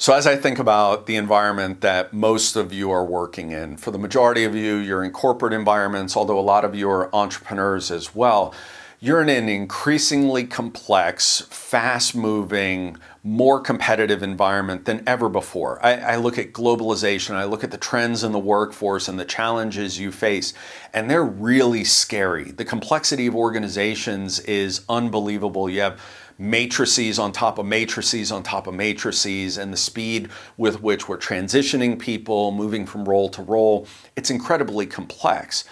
So as I think about the environment that most of you are working in, for the majority of you, you're in corporate environments, although a lot of you are entrepreneurs as well. You're in an increasingly complex, fast-moving, more competitive environment than ever before. I look at globalization, I look at the trends in the workforce and the challenges you face, and they're really scary. The complexity of organizations is unbelievable. You have matrices on top of matrices on top of matrices, and the speed with which we're transitioning people, moving from role to role, it's incredibly complex.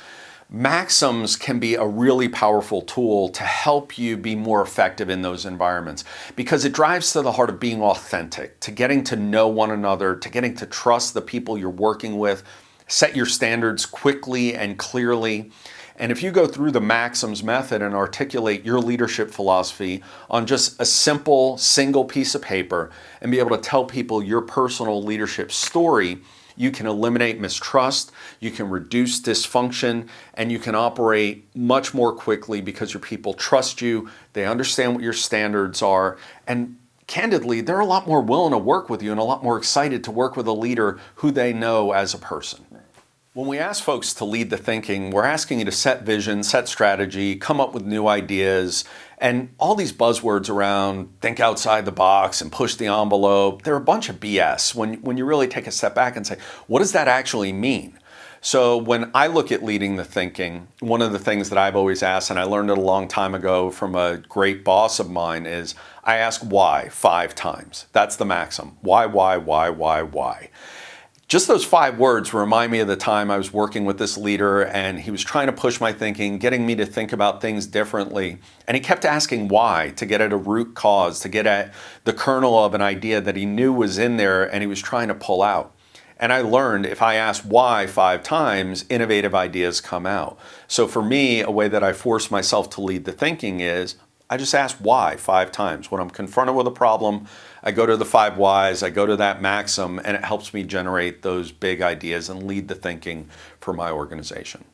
Maxims can be a really powerful tool to help you be more effective in those environments because it drives to the heart of being authentic, to getting to know one another, to getting to trust the people you're working with, set your standards quickly and clearly. And if you go through the maxims method and articulate your leadership philosophy on just a simple single piece of paper and be able to tell people your personal leadership story, you can eliminate mistrust, you can reduce dysfunction, and you can operate much more quickly because your people trust you, they understand what your standards are, and candidly, they're a lot more willing to work with you and a lot more excited to work with a leader who they know as a person. When we ask folks to lead the thinking, we're asking you to set vision, set strategy, come up with new ideas, and all these buzzwords around think outside the box and push the envelope, they're a bunch of BS when you really take a step back and say, what does that actually mean? So when I look at leading the thinking, one of the things that I've always asked, and I learned it a long time ago from a great boss of mine, is I ask why 5 times. That's the maxim. Why, why? Just those 5 words remind me of the time I was working with this leader and he was trying to push my thinking, getting me to think about things differently. And he kept asking why, to get at a root cause, to get at the kernel of an idea that he knew was in there and he was trying to pull out. And I learned if I ask why 5 times, innovative ideas come out. So for me, a way that I force myself to lead the thinking is I just ask why 5 times. When I'm confronted with a problem, I go to the 5 whys, I go to that maxim, and it helps me generate those big ideas and lead the thinking for my organization.